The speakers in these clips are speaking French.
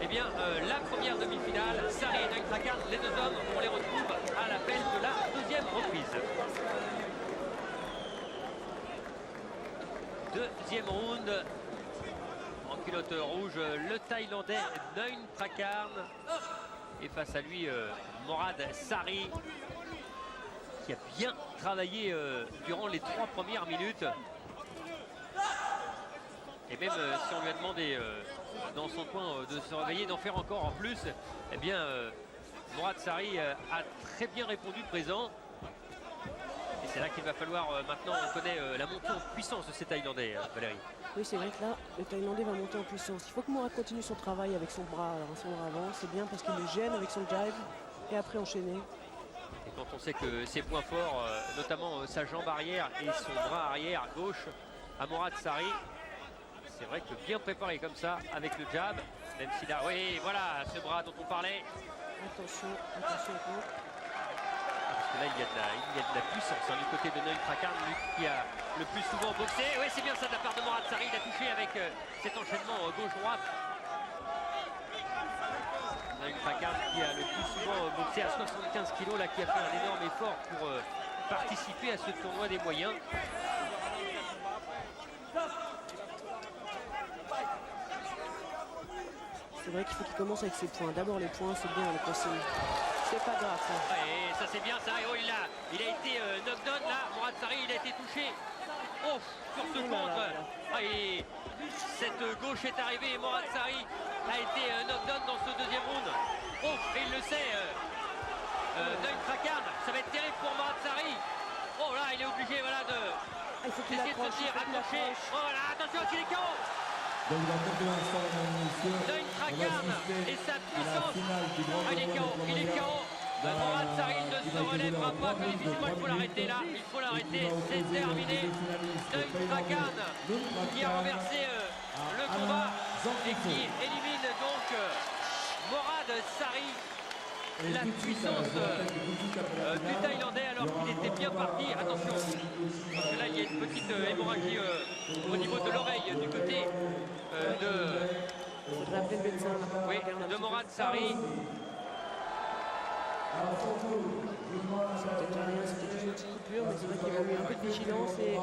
eh bien, la première demi-finale, Sari et Noin Trakan, les deux hommes, on les retrouve à l'appel de la deuxième reprise. Deuxième round, en culotte rouge, le Thaïlandais Noin Trakan. Et face à lui, Morad Sari, qui a bien travaillé durant les 3 premières minutes. Et même si on lui a demandé dans son coin de se réveiller, d'en faire encore en plus, eh bien, Morad Sari a très bien répondu présent. Et c'est là qu'il va falloir maintenant, on connaît la montée en puissance de ces Thaïlandais, Valérie. Oui, c'est vrai que là, le Thaïlandais va monter en puissance. Il faut que Morad continue son travail avec son bras avant. C'est bien parce qu'il le gêne avec son jive et après enchaîner. Et quand on sait que ses points forts, notamment sa jambe arrière et son bras arrière gauche à Morad Sari, c'est vrai que bien préparé comme ça avec le jab, même s'il a, oui, voilà, ce bras dont on parlait. Attention au coup. Parce que là, il y a de la puissance du côté de Noin Trakan, lui qui a le plus souvent boxé. Oui, c'est bien ça de la part de Morad Sari. Il a touché avec cet enchaînement gauche-droite. Noin Trakan qui a le plus souvent boxé à 75 kg, là, qui a fait un énorme effort pour participer à ce tournoi des moyens. C'est vrai qu'il faut qu'il commence avec ses points. D'abord les points, c'est bien les consignes. C'est pas grave ça. Ouais, ça c'est bien ça. Oh, il a été knockdown là. Morad Sari, il a été touché. Oh, sur ce contre. Ah, et cette gauche est arrivée et Morad Sari a été knockdown dans ce deuxième round. Oh, et il le sait. Noin Trakan, ça va être terrible pour Morad Sari. Oh là, il est obligé, voilà, d'essayer de se dire accroché. Oh là, attention, il est KO. Donc dans quelques instants, mesdames et messieurs, Noin Trakan et sa puissance. Ah, il est KO, il est KO. Morad Sari ne se relèvera pas, que difficilement, il faut l'arrêter là, il faut l'arrêter, c'est terminé. Noin Trakan qui a renversé le combat et qui élimine donc Morad Sari. La puissance du Thaïlandais alors qu'il était bien parti. Attention, parce que là il y a une petite hémorragie au niveau de l'oreille du côté de Morad Sari. C'était déjà rien, c'était juste une petite coupure, mais c'est vrai qu'il va eu un peu de vigilance et...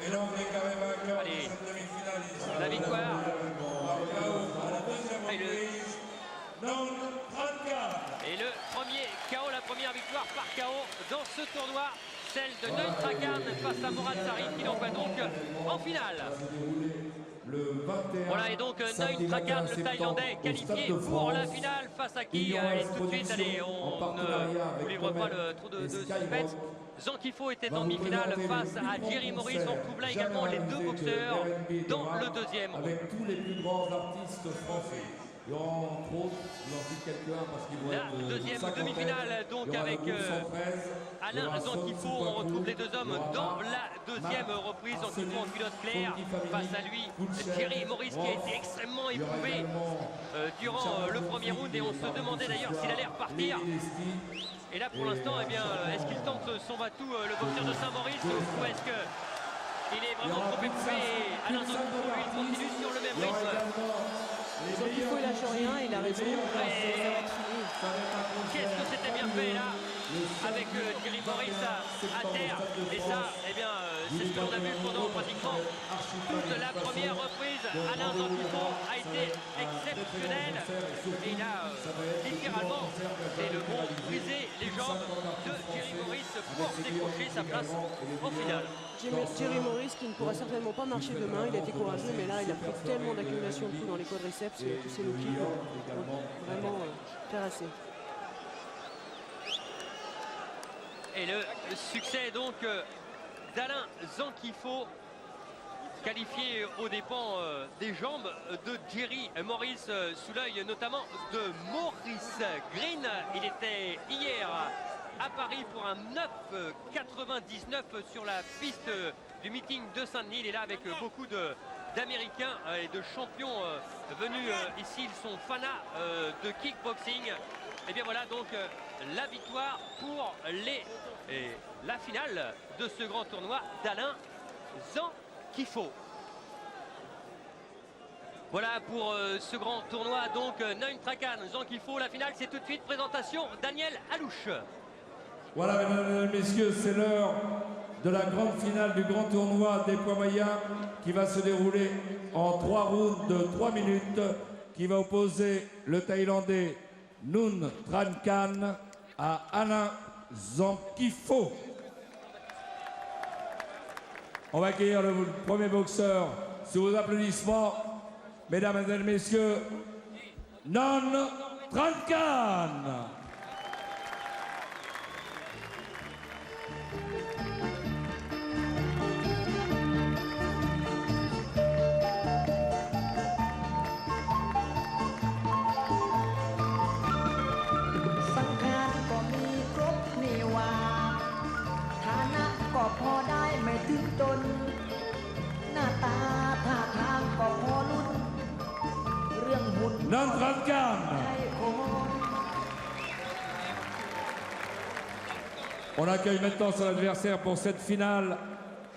Et là, on est quand même à cœur de Allez, cette demi-finale. la victoire. À la deuxième reprise, Noin Trakan. Et le premier KO, la première victoire par KO dans ce tournoi, celle de Noin Trakan face à Morad Sari qui l'envoie donc en finale. Voilà, et donc Noin Trakan, le Thaïlandais, qualifié pour la finale face à qui? Et tout de suite, allez, on ne vous livre pas trop de suspense. Zankifo était en demi-finale face à Jerry Morris. On retrouve là également les deux boxeurs dans le deuxième round. Avec tous les plus grands artistes français. Il y aura entre autres, je vous en cite quelques-uns parce qu'ils vont être La deuxième cinquantaine. demi-finale donc Il y aura avec le 113, Alain Zankifo. On retrouve les deux hommes dans la deuxième reprise. Zankifo en culotte claire. Face à lui, Jerry Morris qui a été extrêmement éprouvé durant le premier round. Et on se demandait d'ailleurs s'il allait repartir. Et là pour l'instant, eh bien, est-ce qu'il tente son batou, le boxeur de Saint-Maurice, ou est-ce qu'il est vraiment trop éprouvé? Alain Zankifo, lui, il continue sur le même rythme. Zankifo il lâche rien, il a raison. Ça va être fini. Qu'est-ce que c'était bien fait là avec Jerry Morris à terre. Et ça, eh bien, c'est ce qu'on a vu pendant pratiquement toute la première reprise. Alain Zankifo a été exceptionnel. Et il a littéralement, c'est le mot, brisé les jambes de Jerry Morris pour décrocher sa place en finale. Jerry Morris qui ne pourra certainement pas marcher demain, il a été courageux, mais là il a pris tellement d'accumulation de coups dans les quadriceps et tous ses low-kicks, vraiment terrassé. Et le succès donc d'Alain Zankifo, qualifié aux dépens des jambes de Jerry Morris, sous l'œil notamment de Maurice Green. Il était hier à Paris pour un 9,99 sur la piste du meeting de Saint-Denis. Il est là avec beaucoup d'Américains et de champions venus ici. Ils sont fanats de kickboxing. Et bien voilà donc la victoire pour la finale de ce grand tournoi d'Alain Zankifo. Voilà pour ce grand tournoi, donc Neun Trakan, Zankifo, la finale, c'est tout de suite présentation Daniel Alouche. Voilà, mesdames et messieurs, c'est l'heure de la grande finale du grand tournoi des poids moyens qui va se dérouler en 3 rounds de 3 minutes, qui va opposer le Thaïlandais Neun Trakan à Alain Zankifo. On va accueillir le premier boxeur sous vos applaudissements. Mesdames et messieurs, Neun Trakan. Neun Trakan. On accueille maintenant son adversaire pour cette finale,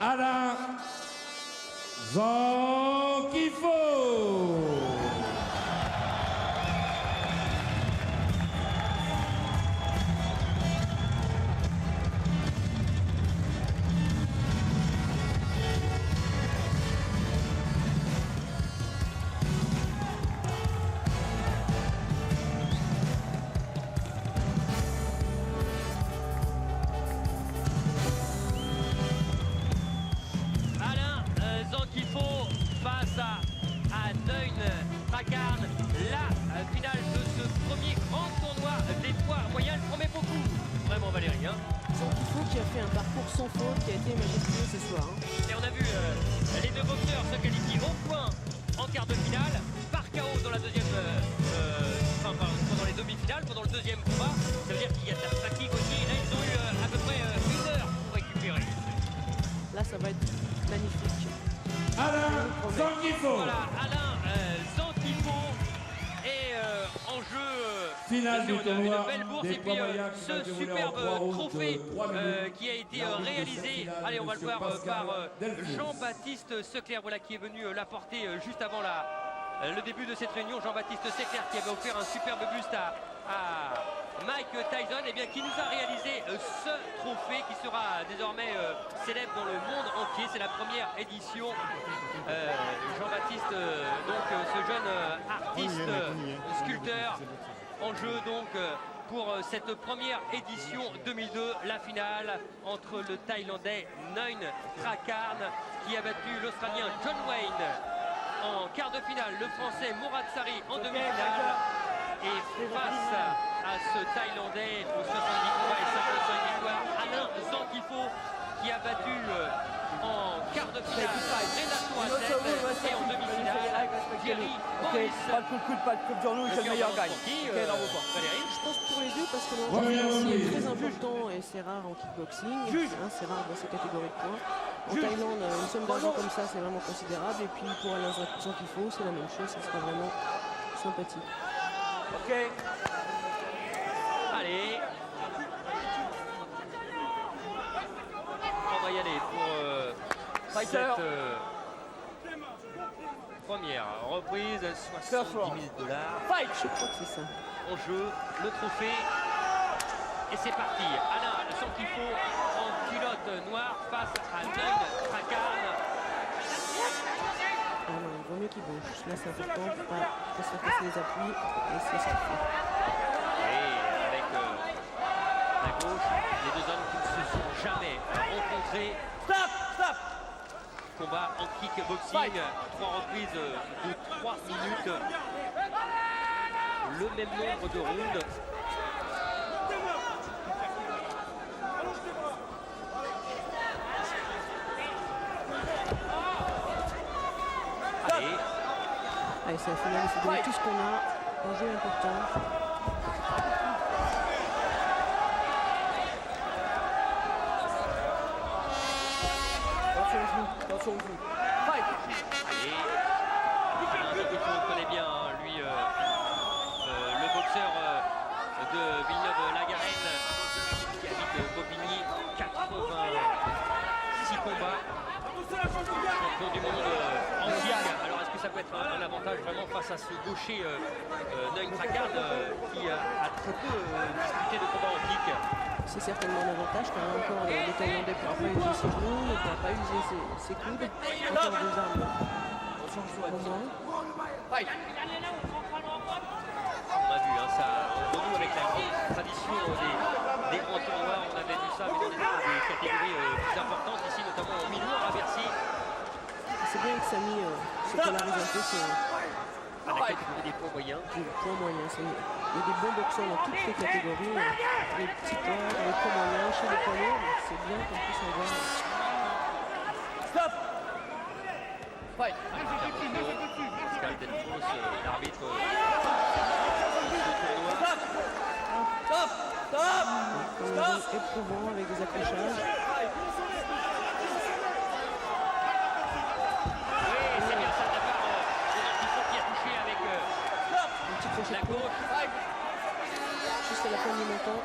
Alain Zankifo. Face à Neun Trakan, la finale de ce premier grand tournoi des poids moyens. Elle promet beaucoup, vraiment Valérie. Zankifo qui a fait un parcours sans faute, qui a été majestueux ce soir. Et on a vu les deux boxeurs se qualifier au point en quart de finale, par KO dans la deuxième, pendant les demi-finales, pendant le deuxième combat. Ça veut dire qu'il y a de la fatigue aussi. Là, ils ont eu à peu près 1 heure pour récupérer. Là, ça va être magnifique. Alain Zankifo. Voilà, Alain Zankifo est en jeu finale du tournoi une belle bourse. Et puis ce superbe trophée qui a été réalisé, allez, on va le voir par Jean-Baptiste Secler, voilà, qui est venu l'apporter juste avant le début de cette réunion. Jean-Baptiste Secler qui avait offert un superbe buste à Mike Tyson, et bien qui nous a réalisé ce trophée qui sera désormais célèbre dans le monde entier. C'est la première édition. Jean-Baptiste, donc ce jeune artiste, sculpteur, en jeu donc pour cette première édition 2002, la finale entre le Thaïlandais Neun Trakan qui a battu l'Australien John Wayne en quart de finale, le Français Mourad Sari en demi-finale. Et face à ce Thaïlandais pour 70 combats et 55 victoires, Alain Zankifo qui a battu en quart de finale Renato Asset et en demi-finale Jerry Boris. Pas de coup de genou, c'est le meilleur gagne. Valérie, Je pense pour les deux parce que l'enjeu aussi est très important et c'est rare en kickboxing. C'est rare dans ces catégories de points. En Thaïlande, une somme d'argent comme ça, c'est vraiment considérable. Et puis pour Alain Zankifo, c'est la même chose. Ça sera vraiment sympathique. Ok. allez. On va y aller pour cette première reprise. $70 000. Fight. Je crois que c'est ça. En jeu, le trophée. Et c'est parti. Alain Zankifo en culotte noire face à Neun Trakan. Ah non, il vaut mieux qu'il bouge. Là, c'est important. Il ne faut pas se faire casser les appuis. Et c'est ce qu'il fait. Et avec la gauche, les deux hommes qui ne se sont jamais rencontrés. Stop, stop. Combat en kickboxing. 3 reprises de 3 minutes. Le même nombre de rounds. Allez. Allez, c'est la finale, il faut donner tout ce qu'on a. Un jeu important. Attention au genou. Fight. Allez. Alain Zankifo, on le connaît bien, hein, lui, le boxeur de champion du monde en kick. Alors est-ce que ça peut être un avantage vraiment face à ce gaucher Noin Krakan qui a très peu disputé de combat en kick? C'est certainement un avantage car encore le Thaïlandais ne pourra pas user ses genoux, ne pourra pas user ses coudes. Encore des armes pour moi. Fight. On a vu, hein, ça renoue avec la grande tradition des grands tournois. On avait vu ça, mais dans des catégories plus importantes, ici notamment au Minour à Bercy. C'est bien que Samy se polarise un peu sur À la catégorie des poids moyens. le poids moyen. Il y a des bons boxeurs dans toutes les catégories, les petits poids, les poids moyens, chez les poids lourds. C'est bien qu'on puisse en voir. Stop. Fight. Pascal Delfos, l'arbitre de tournoi. Stop. Stop. Stop. Stop. Éprouvant avec des accrochages. Oui, c'est bien ça de la part de Nantifo qui a touché avec Un petit crochet la de gauche. juste à la fin du montant.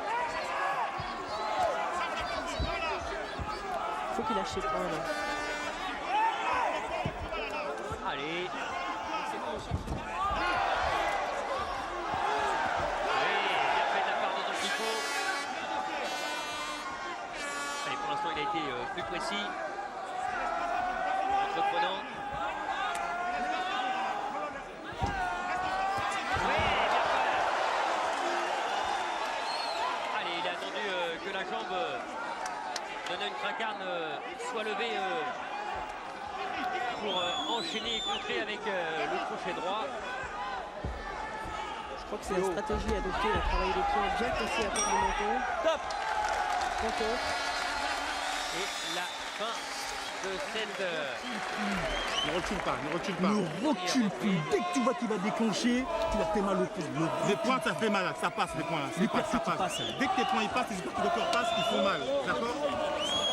Il faut qu'il lâche ses points là. Allez. Oui, bien fait de la part de Nantifo. Allez, pour l'instant, il a été plus précis. Entreprenant. Oui, bien fait. Allez, il a attendu que la jambe de Noin Krakan soit levée pour enchaîner et contrer avec le crochet droit. Je crois que c'est la stratégie adoptée, de travailler les points bien placés à part du menton. Stop. Menton. Et la fin de cette... Ne recule pas, ne recule pas. Ne recule plus. Dès que tu vois qu'il va déclencher, tu vas faire mal au pouce. Les points, ça fait mal, ça passe les points là. Les Ça percutes, passe. ils passent, là. Dès que tes points ils passent, les épaves de corps passent, ils font mal. D'accord?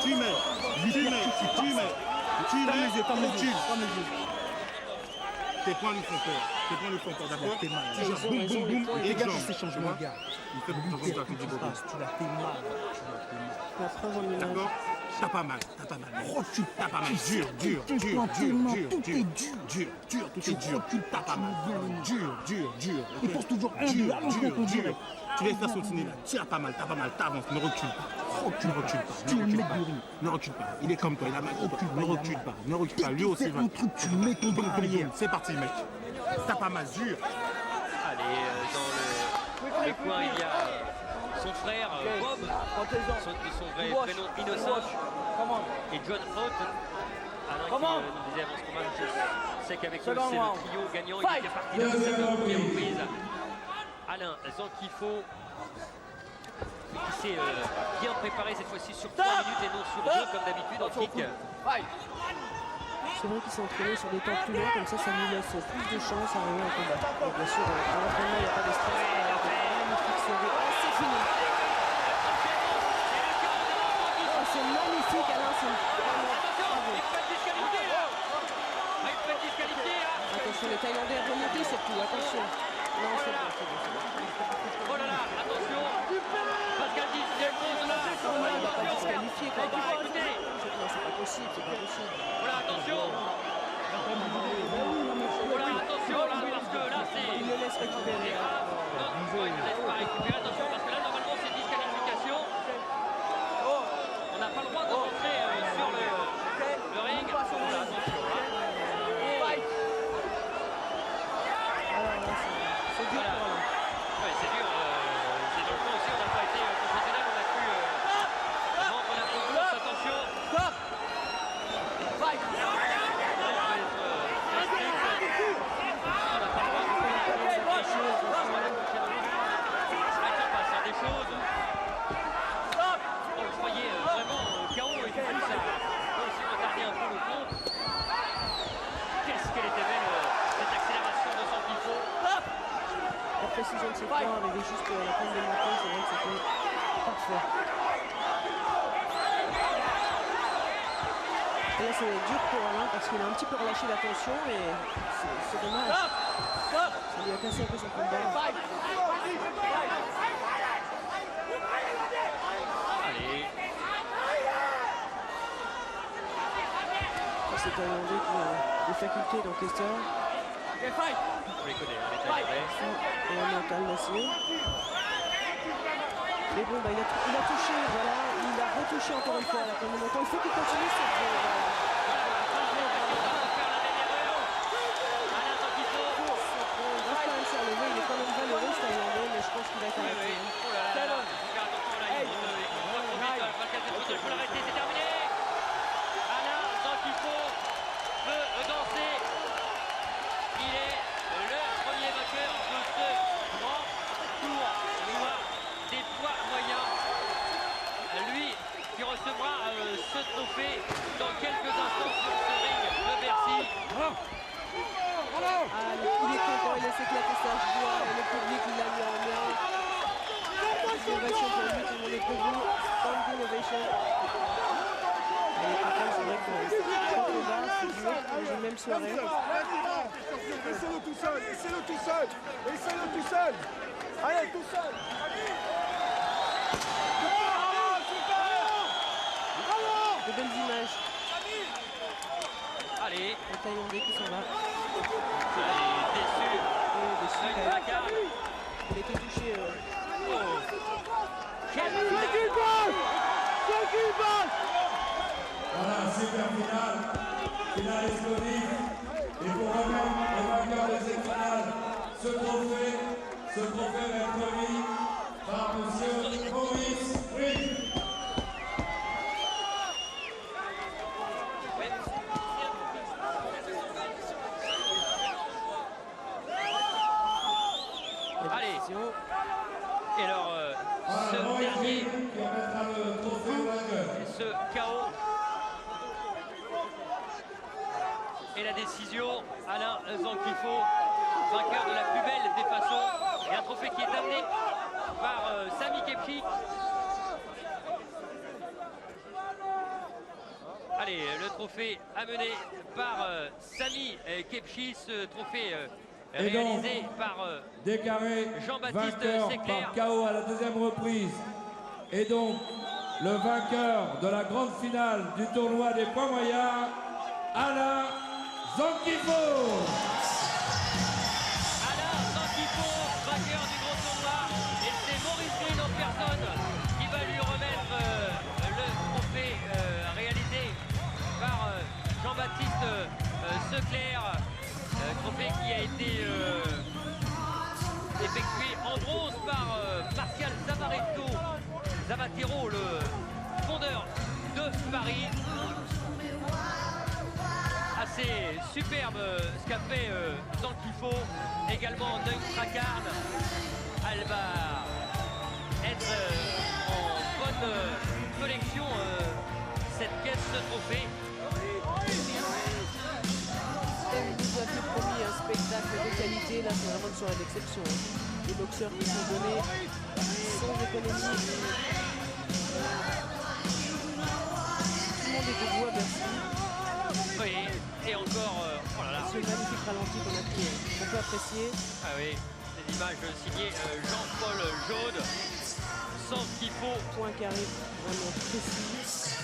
Tu mets, recule. Tes points lui font peur. D'accord? T'es mal. Tu joues boum, boum, boum, et Regarde jambes. ces changements, regarde. Il fait beaucoup de choses, tu dis beaucoup. Tu l'as fait mal. La preuve en image. D'accord? T'as pas mal. Recule pas. T'as pas mal. Dur, tout est dur. T'as pas mal. Dur. Il pense toujours un, deux, allonge-toi ton direct. Tu laisses la sauter là. Tu as pas mal, t'avances, ne recule pas. Ne recule pas. Il est comme toi, il a mal. Ne recule pas. Lui aussi va. Un truc, tu mets ton bras arrière. C'est parti, mec. T'as pas mal, dur. Allez, dans le coin, il y a son frère Bob, son vrai prénom Innocent, et John Holt. Alain qui nous disait avant ce combat, je sais qu'avec eux, c'est le trio gagnant. Il était parti là, c'est la première reprise. Alain Zankifo, qui s'est bien préparé cette fois-ci sur 3 minutes et non sur 2 comme d'habitude en kick. C'est vrai qu'ils sont entraînés sur des temps plus longs, comme ça nous laisse plus de chance à arriver en combat. Donc bien sûr, dans l'entraînement, il n'y a pas de stress. Magnifique série. Oh, c'est fini. Oh, c'est magnifique, Alain. C'est vraiment bravo. Attention, les Thaïlandais remontés surtout. Attention. Non, c'est bon. Oh là là, attention. Pascal dit, il y a une pause là. On ne va pas disqualifier. On va écouter. Non, c'est pas possible. Voilà, attention. Voilà, attention là, parce que là c'est... Il le laisse récupérer. Non, il ne laisse pas récupérer, attention, parce que là normalement c'est disqualification. On n'a pas le droit de rentrer sur le ring. Voilà, attention là. Alors là, c'est dur pour Alain. Ouais, c'est dur. C'est dans le fond aussi, on n'a pas été professionnel, on a pu rendre la course, attention. Stop. Fight. Des choses. On le croyait vraiment KO et du coup ça a aussi retardé un peu le compte. Qu'est-ce qu'elle était belle cette accélération de son pivot. La précision de ses points arrivait juste à la pointe des montants, c'est vrai que c'était parfait. Et là c'est dur pour Alain parce qu'il a un petit peu relâché la tension et c'est dommage. Ça lui a cassé un peu son combat. Allez. C'est ces Thaïlandais qui ont des facultés d'encaisseur. Okay, fight. On les connaît, hein, les Thaïlandais. Et on est Al Nassir. Mais bon, bah, il a touché, voilà, il a retouché encore une fois à la fin du montant. Il faut qu'il continue cette jeu. Il va quand même se relever, il est quand même valeureux ce Thaïlandais, mais je pense qu'il va être arrêté. Oh là là là, faire attention là, il faut l'arrêter, c'est terminé. Alain Zankifo peut danser. Il est le premier vainqueur de ce grand tournoi des poids moyens. Lui qui recevra ce trophée dans quelques instants sur ce ring de Bercy. Ah, il est content, il laisse éclater sa joie et le public il l'a mis en bien. Innovation pour lui, tout le monde est debout. Standing ovation. Et content, c'est vrai que c'est un combat, c'est dur, mais une même soirée. Laissez-le tout seul, laissez-le tout seul, laissez-le tout seul. Allez, tout seul. De belles images. Allez, Le Thaïlandais qui s'en va. déçu. Et dessus, Nung il a Prakarn. été touché. Quelle Voilà, super finale. Finale explosive. Et pour remettre au vainqueur de cette finale ce trophée va être remis par monsieur Maurice Ruiz. Allez. décision. Et alors, Voilà, ce Maurice dernier, Ruiz qui remettra le trophée au vainqueur. ce chaos. Et la décision, Alain Zankifo, vainqueur de la plus belle des façons. Et un trophée qui est amené par Sami Kepchi. Allez, le trophée amené par Sami Kepchi, ce trophée Et donc, réalisé par Déclaré Jean-Baptiste vainqueur Seclair. par KO à la deuxième reprise. Et donc, le vainqueur de la grande finale du tournoi des poids moyens, Alain Zankifo. Alain Zankifo, vainqueur du grand tournoi, et c'est Maurice Green en personne qui va lui remettre le trophée réalisé par Jean-Baptiste Seclair, trophée qui a été effectué en bronze par Martial Zavatero, le fondeur de Paris. Assez superbe ce qu'a fait Zankifo, également Nung Prakarn. Elle va être en bonne collection cette caisse de trophée. Il nous avait promis un spectacle de qualité, là c'est vraiment une soirée d'exception. Les boxeurs qui sont donnés sans économie. Tout le monde est debout à Bercy. Oui, et encore, oh là là. Ce magnifique ralenti qu'on a pu, qu'on peut apprécier. Ah oui, des images signées Jean-Paul Jaude, Zankifo. Point carré vraiment précis.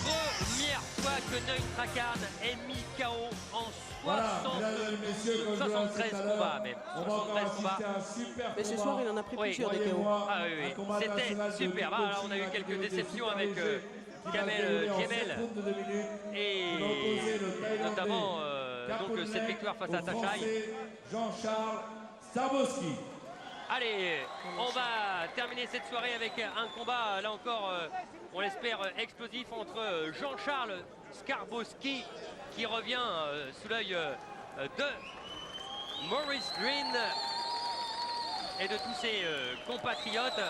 Première fois que Nung Prakarn est mis KO en Voilà, mesdames et messieurs, comme je vous l'ai dit 73 tout à l'heure, combats même. on va encore 73 combats. assister à un super Mais ce combat. soir, il en a pris Oui. plusieurs des KO. Croyez-moi, Ah oui, un combat c'était national de super. Ah, là, on a eu kickboxing quelques catégorie déceptions super avec léger qui va se Kamel dérouler en Djemel 7 rounds de 2 minutes. et Il va opposer le Thaïlandais notamment donc Kaponlek cette victoire face à au Tachai. Français Jean-Charles Sarboski. Allez, on va terminer cette soirée avec un combat, là encore, on l'espère, explosif entre Jean-Charles Skarbowski qui revient sous l'œil de Maurice Green et de tous ses compatriotes.